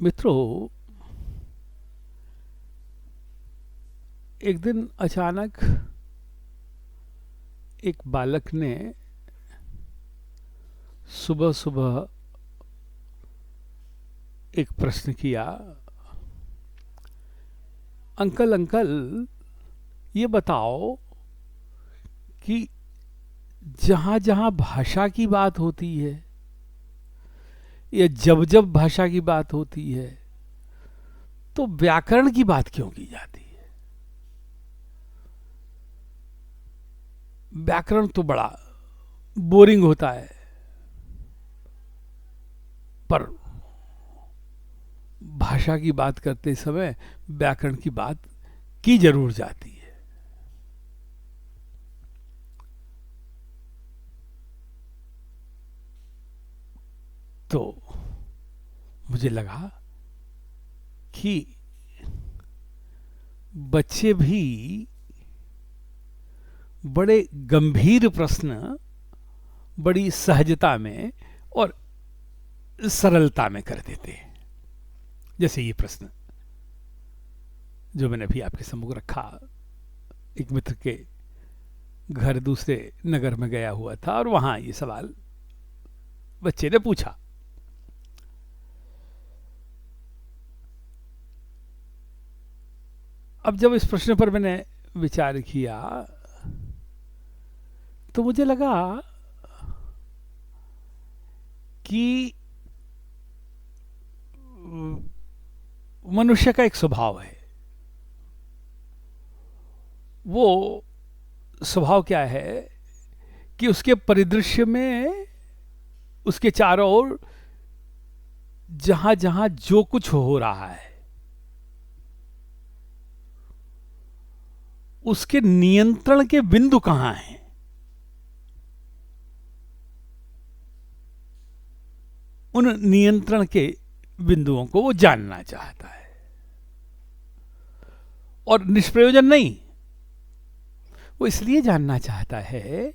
मित्रों, एक दिन अचानक एक बालक ने सुबह सुबह एक प्रश्न किया। अंकल अंकल, ये बताओ कि जहाँ जहाँ भाषा की बात होती है या जब जब भाषा की बात होती है तो व्याकरण की बात क्यों की जाती है? व्याकरण तो बड़ा बोरिंग होता है, पर भाषा की बात करते समय व्याकरण की बात की जरूर जाती है। तो मुझे लगा कि बच्चे भी बड़े गंभीर प्रश्न बड़ी सहजता में और सरलता में कर देते हैं। जैसे ये प्रश्न जो मैंने अभी आपके सम्मुख रखा। एक मित्र के घर दूसरे नगर में गया हुआ था और वहां ये सवाल बच्चे ने पूछा। अब जब इस प्रश्न पर मैंने विचार किया तो मुझे लगा कि मनुष्य का एक स्वभाव है। वो स्वभाव क्या है कि उसके परिदृश्य में उसके चारों ओर जहां जहां जो कुछ हो रहा है उसके नियंत्रण के बिंदु कहां हैं, उन नियंत्रण के बिंदुओं को वो जानना चाहता है। और निष्प्रयोजन नहीं, वो इसलिए जानना चाहता है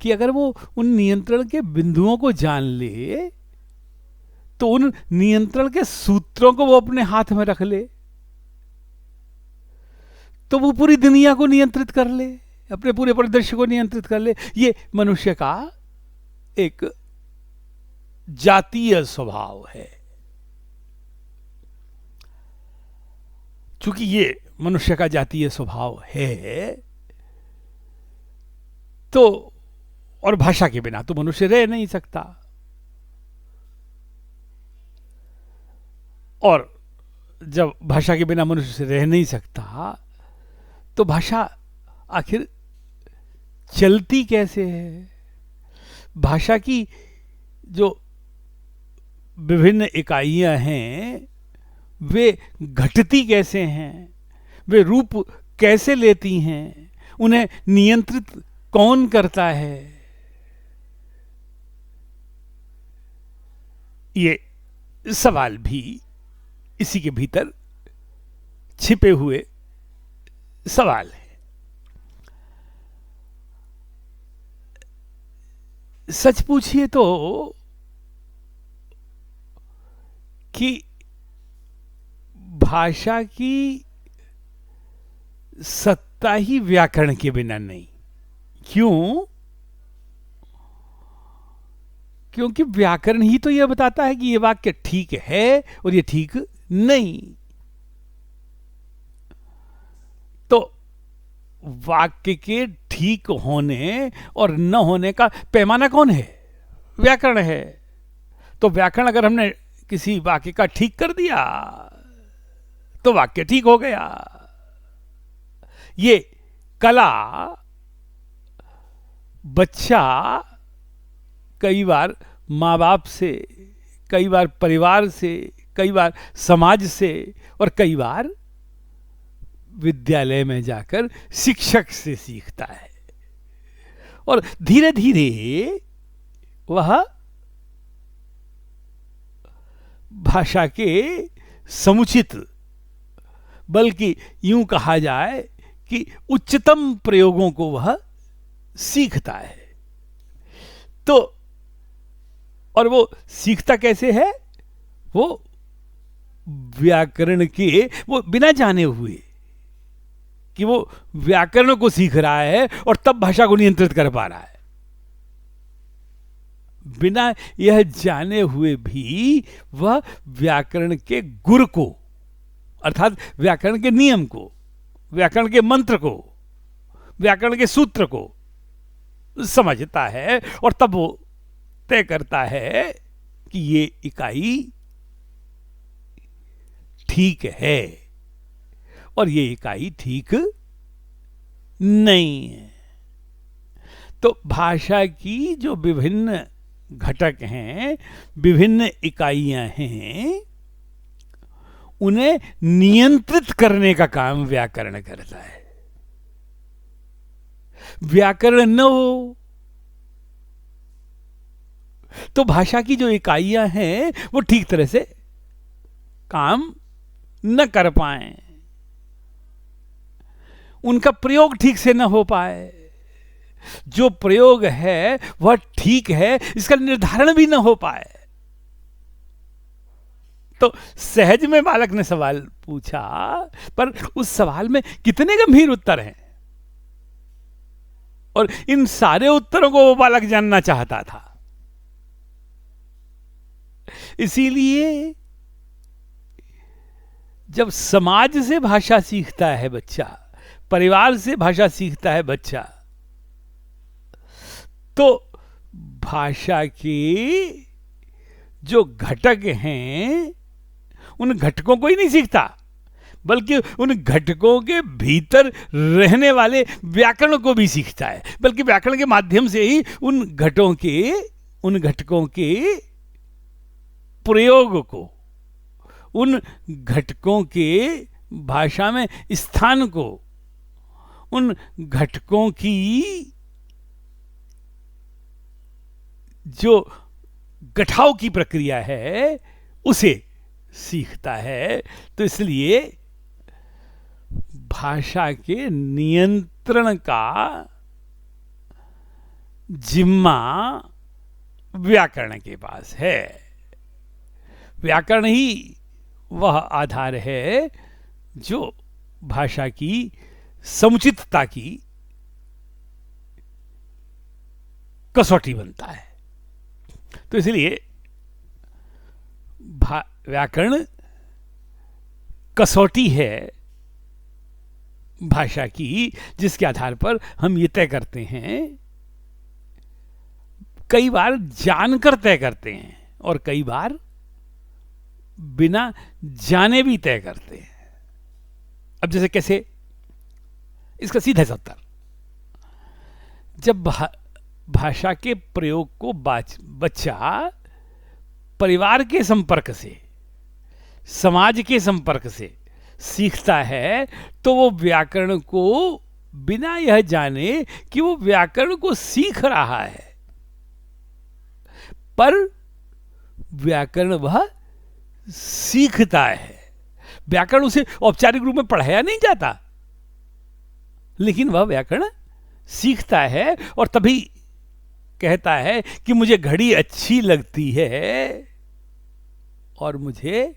कि अगर वो उन नियंत्रण के बिंदुओं को जान ले तो उन नियंत्रण के सूत्रों को वो अपने हाथ में रख ले तो वो पूरी दुनिया को नियंत्रित कर ले, अपने पूरे परिदृश्य को नियंत्रित कर ले। ये मनुष्य का एक जातीय स्वभाव है। चूंकि ये मनुष्य का जातीय स्वभाव है तो, और भाषा के बिना तो मनुष्य रह नहीं सकता। और जब भाषा के बिना मनुष्य से रह नहीं सकता तो भाषा आखिर चलती कैसे है? भाषा की जो विभिन्न इकाइयां हैं वे घटती कैसे हैं? वे रूप कैसे लेती हैं? उन्हें नियंत्रित कौन करता है? ये सवाल भी इसी के भीतर छिपे हुए सवाल है। सच पूछिए तो कि भाषा की सत्ता ही व्याकरण के बिना नहीं। क्यों? क्योंकि व्याकरण ही तो यह बताता है कि यह वाक्य ठीक है और यह ठीक नहीं। तो वाक्य के ठीक होने और न होने का पैमाना कौन है? व्याकरण है। तो व्याकरण अगर हमने किसी वाक्य का ठीक कर दिया तो वाक्य ठीक हो गया। ये कला बच्चा कई बार माँ बाप से, कई बार परिवार से, कई बार समाज से और कई बार विद्यालय में जाकर शिक्षक से सीखता है। और धीरे धीरे वह भाषा के समुचित, बल्कि यूं कहा जाए कि उच्चतम प्रयोगों को वह सीखता है। तो और वो सीखता कैसे है? वो व्याकरण के वो बिना जाने हुए कि वो व्याकरण को सीख रहा है और तब भाषा को नियंत्रित कर पा रहा है, बिना यह जाने हुए भी वह व्याकरण के गुर को, अर्थात व्याकरण के नियम को, व्याकरण के मंत्र को, व्याकरण के सूत्र को समझता है और तब वो तय करता है कि ये इकाई ठीक है और ये इकाई ठीक नहीं है। तो भाषा की जो विभिन्न घटक हैं, विभिन्न इकाइयां हैं, उन्हें नियंत्रित करने का काम व्याकरण करता है। व्याकरण न हो तो भाषा की जो इकाइयां हैं वो ठीक तरह से काम न कर पाए, उनका प्रयोग ठीक से न हो पाए, जो प्रयोग है वह ठीक है इसका निर्धारण भी न हो पाए। तो सहज में बालक ने सवाल पूछा, पर उस सवाल में कितने गंभीर उत्तर हैं, और इन सारे उत्तरों को वो बालक जानना चाहता था। इसीलिए जब समाज से भाषा सीखता है बच्चा, परिवार से भाषा सीखता है बच्चा, तो भाषा के जो घटक हैं उन घटकों को ही नहीं सीखता, बल्कि उन घटकों के भीतर रहने वाले व्याकरण को भी सीखता है। बल्कि व्याकरण के माध्यम से ही उन घटकों के प्रयोग को, उन घटकों के भाषा में स्थान को, उन घटकों की जो गठाव की प्रक्रिया है उसे सीखता है। तो इसलिए भाषा के नियंत्रण का जिम्मा व्याकरण के पास है। व्याकरण ही वह आधार है जो भाषा की समुचितता की कसौटी बनता है। तो इसलिए व्याकरण कसौटी है भाषा की, जिसके आधार पर हम ये तय करते हैं, कई बार जानकर तय करते हैं और कई बार बिना जाने भी तय करते हैं। अब जैसे कैसे, इसका सीधा सा उत्तर, जब भाषा के प्रयोग को बच्चा परिवार के संपर्क से, समाज के संपर्क से सीखता है, तो वो व्याकरण को बिना यह जाने कि वो व्याकरण को सीख रहा है, पर व्याकरण वह सीखता है। व्याकरण उसे औपचारिक रूप में पढ़ाया नहीं जाता, लेकिन वह व्याकरण सीखता है और तभी कहता है कि मुझे घड़ी अच्छी लगती है और मुझे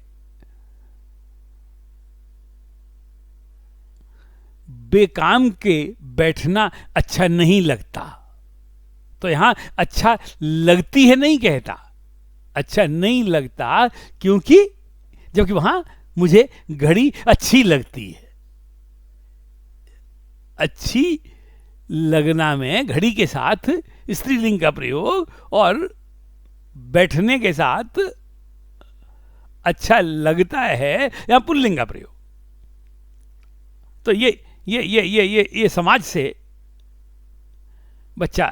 बेकाम के बैठना अच्छा नहीं लगता। तो यहां अच्छा लगती है नहीं कहता, अच्छा नहीं लगता, क्योंकि जबकि वहां मुझे घड़ी अच्छी लगती है। अच्छी लगना में घड़ी के साथ स्त्रीलिंग का प्रयोग और बैठने के साथ अच्छा लगता है या पुल्लिंग का प्रयोग। तो ये समाज से बच्चा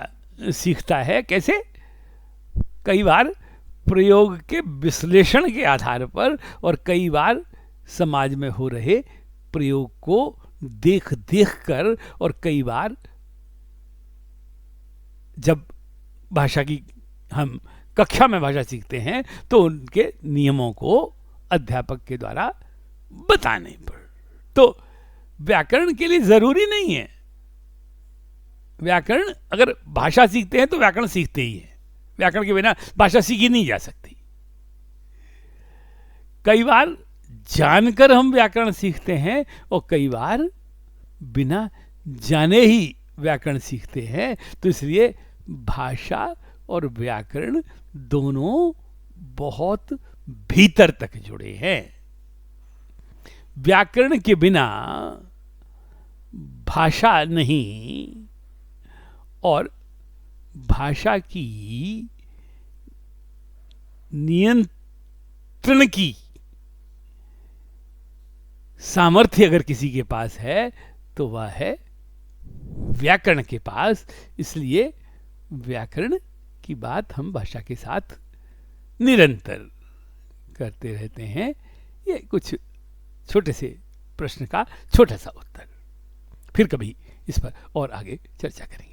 सीखता है। कैसे? कई बार प्रयोग के विश्लेषण के आधार पर और कई बार समाज में हो रहे प्रयोग को देख कर, और कई बार जब भाषा की हम कक्षा में भाषा सीखते हैं तो उनके नियमों को अध्यापक के द्वारा बताने पर। तो व्याकरण के लिए जरूरी नहीं है, व्याकरण अगर भाषा सीखते हैं तो व्याकरण सीखते ही हैं, व्याकरण के बिना भाषा सीखी नहीं जा सकती। कई बार जानकर हम व्याकरण सीखते हैं और कई बार बिना जाने ही व्याकरण सीखते हैं। तो इसलिए भाषा और व्याकरण दोनों बहुत भीतर तक जुड़े हैं। व्याकरण के बिना भाषा नहीं, और भाषा की नियंत्रण की सामर्थ्य अगर किसी के पास है तो वह है व्याकरण के पास। इसलिए व्याकरण की बात हम भाषा के साथ निरंतर करते रहते हैं। ये कुछ छोटे से प्रश्न का छोटा सा उत्तर। फिर कभी इस पर और आगे चर्चा करेंगे।